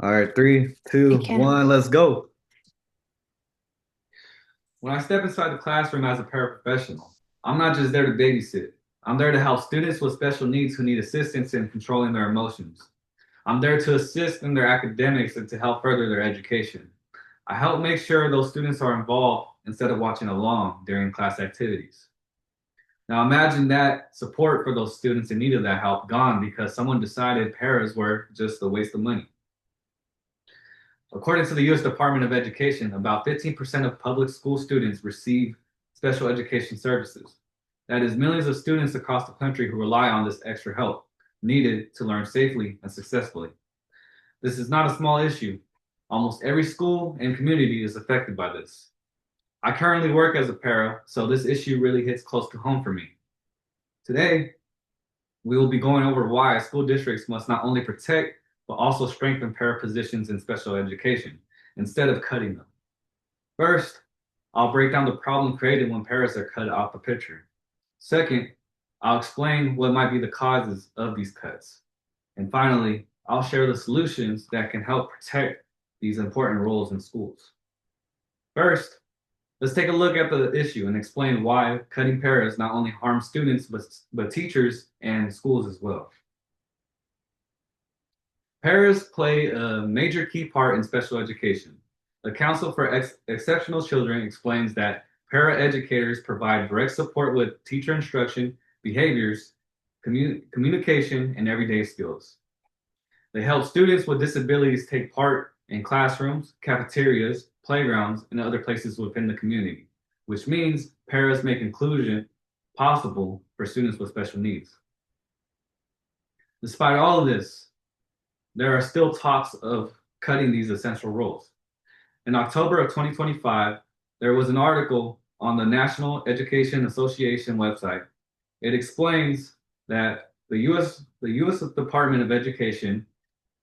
All right, three, I two, can. one, let's go. When I step inside the classroom as a paraprofessional, I'm not just there to babysit. I'm there to help students with special needs who need assistance in controlling their emotions. I'm there to assist in their academics and to help further their education. I help make sure those students are involved instead of watching along during class activities. Now imagine that support for those students in need of that help gone because someone decided paras were just a waste of money. According to the U.S. Department of Education, about 15% of public school students receive special education services. That is millions of students across the country who rely on this extra help needed to learn safely and successfully. This is not a small issue. Almost every school and community is affected by this. I currently work as a para, so this issue really hits close to home for me. Today, we will be going over why school districts must not only protect, but also strengthen para positions in special education instead of cutting them. First, I'll break down the problem created when paras are cut off the picture. Second, I'll explain what might be the causes of these cuts. And finally, I'll share the solutions that can help protect these important roles in schools. First, let's take a look at the issue and explain why cutting paras not only harms students, but teachers and schools as well. Paras play a major key part in special education. The Council for Exceptional Children explains that para-educators provide direct support with teacher instruction, behaviors, communication, and everyday skills. They help students with disabilities take part in classrooms, cafeterias, playgrounds, and other places within the community, which means paras make inclusion possible for students with special needs. Despite all of this, there are still talks of cutting these essential roles. In October of 2025, there was an article on the National Education Association website. It explains that the US Department of Education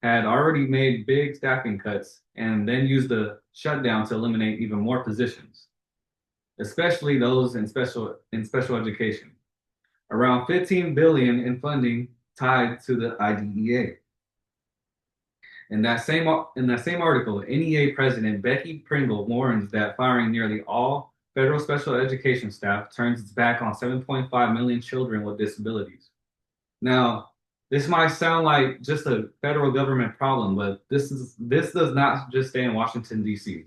had already made big staffing cuts and then used the shutdown to eliminate even more positions, especially those in special education. Around 15 billion in funding tied to the IDEA. In that same article, NEA President Becky Pringle warns that firing nearly all federal special education staff turns its back on 7.5 million children with disabilities. Now, this might sound like just a federal government problem, but this does not just stay in Washington, D.C.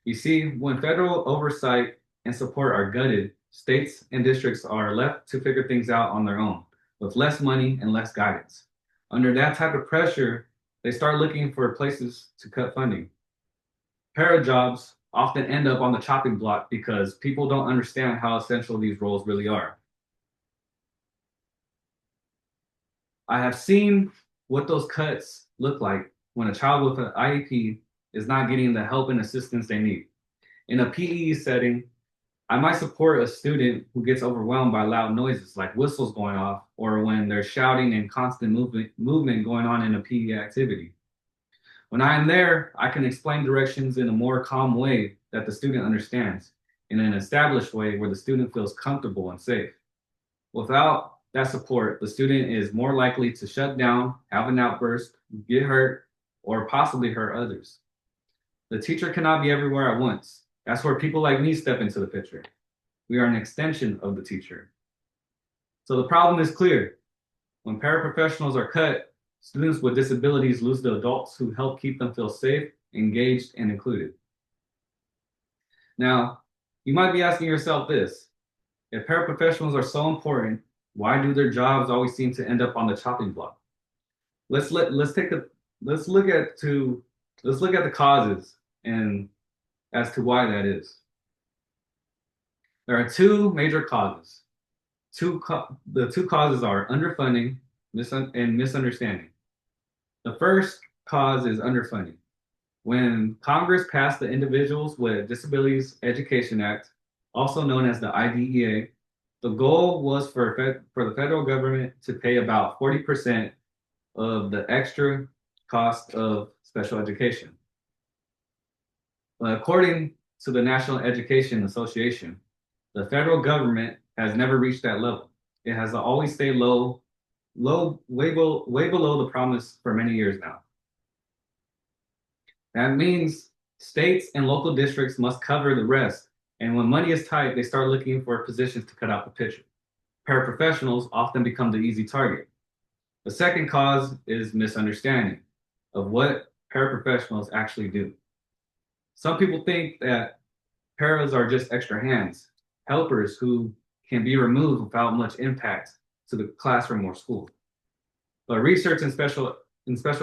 You see, when federal oversight and support are gutted, states and districts are left to figure things out on their own with less money and less guidance. Under that type of pressure, they start looking for places to cut funding. Para jobs often end up on the chopping block because people don't understand how essential these roles really are. I have seen what those cuts look like when a child with an IEP is not getting the help and assistance they need. In a PE setting, I might support a student who gets overwhelmed by loud noises like whistles going off or when there's shouting and constant movement going on in a PE activity. When I am there, I can explain directions in a more calm way that the student understands, in an established way where the student feels comfortable and safe. Without that support, the student is more likely to shut down, have an outburst, get hurt, or possibly hurt others. The teacher cannot be everywhere at once. That's where people like me step into the picture. We are an extension of the teacher. So the problem is clear. When paraprofessionals are cut, students with disabilities lose the adults who help keep them feel safe, engaged, and included. Now, you might be asking yourself this: if paraprofessionals are so important, why do their jobs always seem to end up on the chopping block? Let's let let's take a let's look at to let's look at the causes and as to why that is. There are two major causes. The two causes are underfunding and misunderstanding. The first cause is underfunding. When Congress passed the Individuals with Disabilities Education Act, also known as the IDEA, the goal was for the federal government to pay about 40% of the extra cost of special education. But according to the National Education Association, the federal government has never reached that level. It has always stayed low, way below the promise for many years now. That means states and local districts must cover the rest. And when money is tight, they start looking for positions to cut out the picture. Paraprofessionals often become the easy target. The second cause is misunderstanding of what paraprofessionals actually do. Some people think that paras are just extra hands, helpers who can be removed without much impact to the classroom or school. But research in special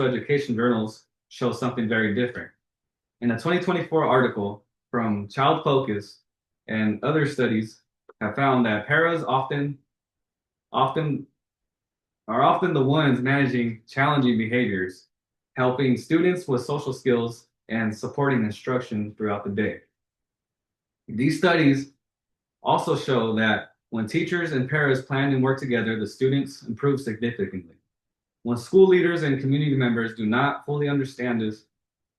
education journals shows something very different. In a 2024 article from Child Focus and other studies have found that paras often are often the ones managing challenging behaviors, helping students with social skills and supporting instruction throughout the day. These studies also show that when teachers and paras plan and work together, the students improve significantly. When school leaders and community members do not fully understand this,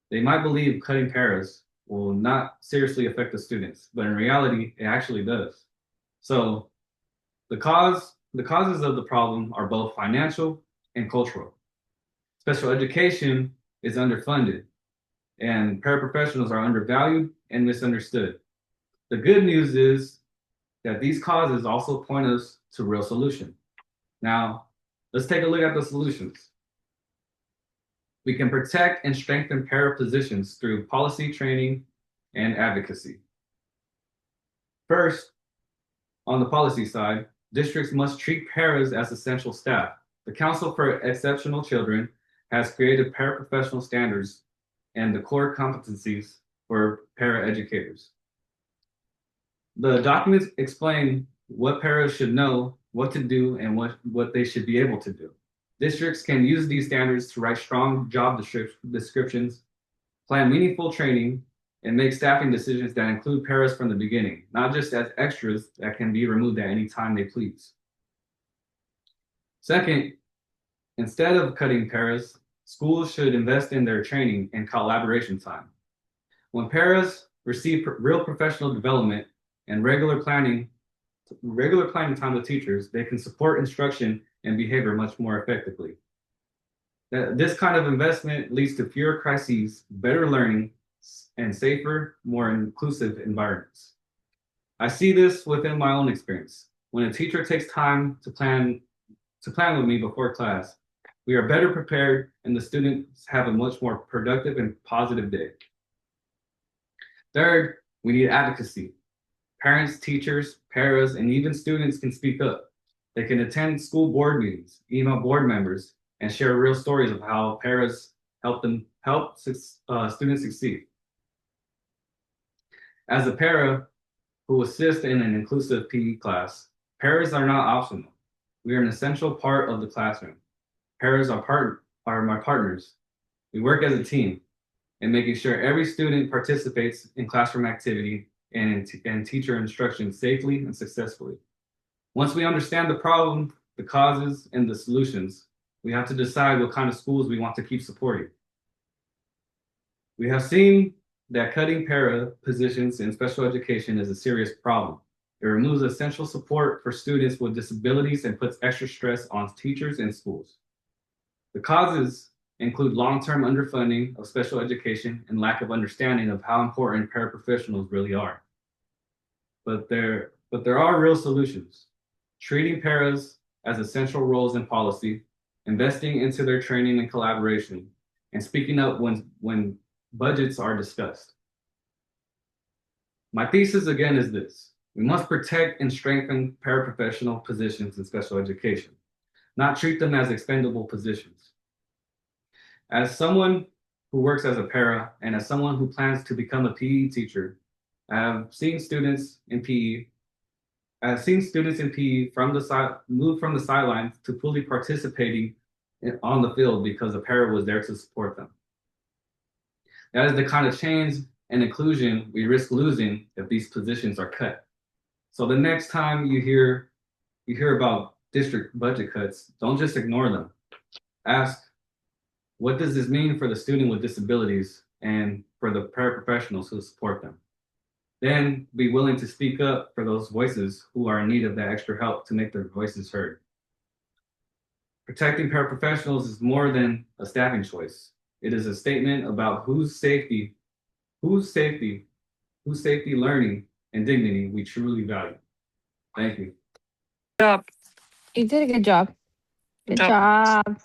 they might believe cutting paras will not seriously affect the students, but in reality, it actually does. So the causes of the problem are both financial and cultural. Special education is underfunded, and paraprofessionals are undervalued and misunderstood. The good news is that these causes also point us to real solution. Now, let's take a look at the solutions. We can protect and strengthen para positions through policy training and advocacy. First, on the policy side, districts must treat paras as essential staff. The Council for Exceptional Children has created paraprofessional standards and the core competencies for para educators. The documents explain what paras should know, what to do, and what they should be able to do. Districts can use these standards to write strong job descriptions, plan meaningful training, and make staffing decisions that include paras from the beginning, not just as extras that can be removed at any time they please. Second, instead of cutting paras, schools should invest in their training and collaboration time. When paras receive real professional development and regular planning time with teachers, they can support instruction and behavior much more effectively. This kind of investment leads to fewer crises, better learning, and safer, more inclusive environments. I see this within my own experience. When a teacher takes time to plan with me before class, we are better prepared and the students have a much more productive and positive day. Third, we need advocacy. Parents, teachers, paras, and even students can speak up. They can attend school board meetings, email board members, and share real stories of how paras help students succeed. As a para who assist in an inclusive PE class, paras are not optional. We are an essential part of the classroom. Paras are my partners. We work as a team in making sure every student participates in classroom activity and teacher instruction safely and successfully. Once we understand the problem, the causes, and the solutions, we have to decide what kind of schools we want to keep supporting. We have seen that cutting para positions in special education is a serious problem. It removes essential support for students with disabilities and puts extra stress on teachers and schools. The causes include long-term underfunding of special education and lack of understanding of how important paraprofessionals really are. But there are real solutions. Treating paras as essential roles in policy, investing into their training and collaboration, and speaking up when budgets are discussed. My thesis again is this: we must protect and strengthen paraprofessional positions in special education, not treat them as expendable positions. As someone who works as a para and as someone who plans to become a PE teacher, I have seen students in PE move from the sidelines to fully participating on the field because a para was there to support them. That is the kind of change and inclusion we risk losing if these positions are cut. So the next time you hear about district budget cuts, don't just ignore them. Ask, what does this mean for the student with disabilities and for the paraprofessionals who support them? Then be willing to speak up for those voices who are in need of that extra help to make their voices heard. Protecting paraprofessionals is more than a staffing choice. It is a statement about whose safety, learning, and dignity we truly value. Thank you. Job. You did a good job. Good Job. job.